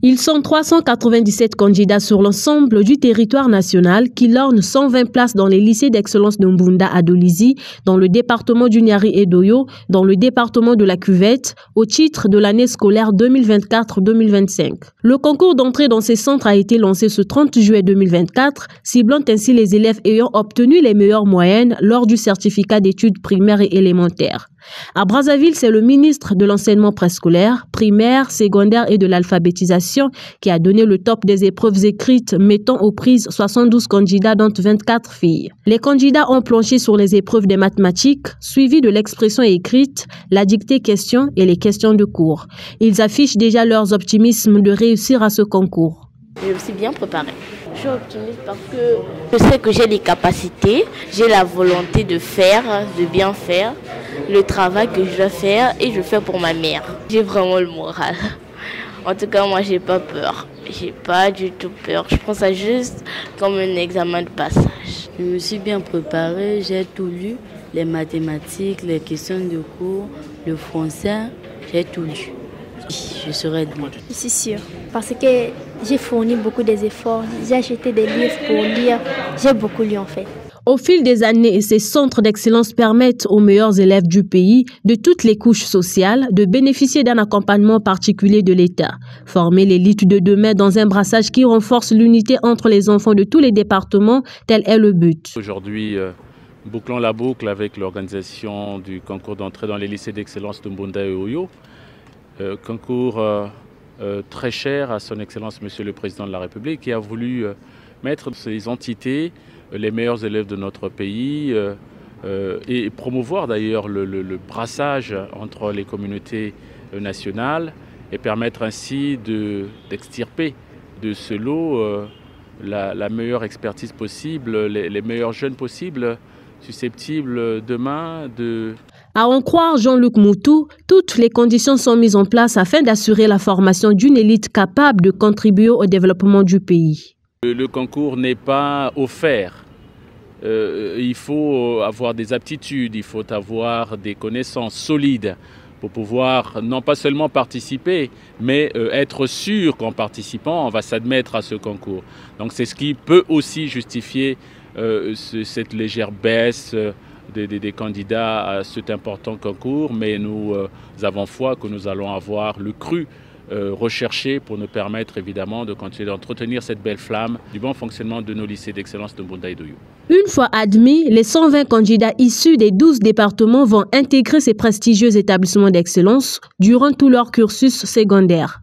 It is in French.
Ils sont 397 candidats sur l'ensemble du territoire national qui lornent 120 places dans les lycées d'excellence de Mbunda à Dolizy, dans le département du Niari et d'Oyo, dans le département de la Cuvette, au titre de l'année scolaire 2024-2025. Le concours d'entrée dans ces centres a été lancé ce 30 juillet 2024, ciblant ainsi les élèves ayant obtenu les meilleures moyennes lors du certificat d'études primaires et élémentaires. À Brazzaville, c'est le ministre de l'enseignement préscolaire, primaire, secondaire et de l'alphabétisation qui a donné le top des épreuves écrites, mettant aux prises 72 candidats dont 24 filles. Les candidats ont planché sur les épreuves des mathématiques, suivies de l'expression écrite, la dictée question et les questions de cours. Ils affichent déjà leurs optimismes de réussir à ce concours. Je me suis bien préparée. Je suis optimiste parce que je sais que j'ai les capacités, j'ai la volonté de faire, de bien faire le travail que je dois faire et je le fais pour ma mère. J'ai vraiment le moral. En tout cas, moi, j'ai pas peur. J'ai pas du tout peur. Je prends ça juste comme un examen de passage. Je me suis bien préparée, j'ai tout lu, les mathématiques, les questions de cours, le français, j'ai tout lu. Je serai douée. Je suis sûre, parce que j'ai fourni beaucoup d'efforts, j'ai acheté des livres pour lire, j'ai beaucoup lu en fait. Au fil des années, ces centres d'excellence permettent aux meilleurs élèves du pays, de toutes les couches sociales, de bénéficier d'un accompagnement particulier de l'État. Former l'élite de demain dans un brassage qui renforce l'unité entre les enfants de tous les départements, tel est le but. Aujourd'hui, bouclons la boucle avec l'organisation du concours d'entrée dans les lycées d'excellence de Mbunda et Oyo. Concours très cher à son Excellence Monsieur le Président de la République qui a voulu mettre ces entités, les meilleurs élèves de notre pays et promouvoir d'ailleurs le brassage entre les communautés nationales et permettre ainsi d'extirper de ce lot la meilleure expertise possible, les meilleurs jeunes possibles susceptibles demain de... À en croire Jean-Luc Moutou, toutes les conditions sont mises en place afin d'assurer la formation d'une élite capable de contribuer au développement du pays. Le concours n'est pas offert. Il faut avoir des aptitudes, il faut avoir des connaissances solides pour pouvoir non pas seulement participer, mais être sûr qu'en participant, on va s'admettre à ce concours. Donc c'est ce qui peut aussi justifier cette légère baisse des candidats à cet important concours, mais nous avons foi que nous allons avoir le cru recherché pour nous permettre évidemment de continuer d'entretenir cette belle flamme du bon fonctionnement de nos lycées d'excellence de Mbunda et d'Oyo. Une fois admis, les 120 candidats issus des 12 départements vont intégrer ces prestigieux établissements d'excellence durant tout leur cursus secondaire.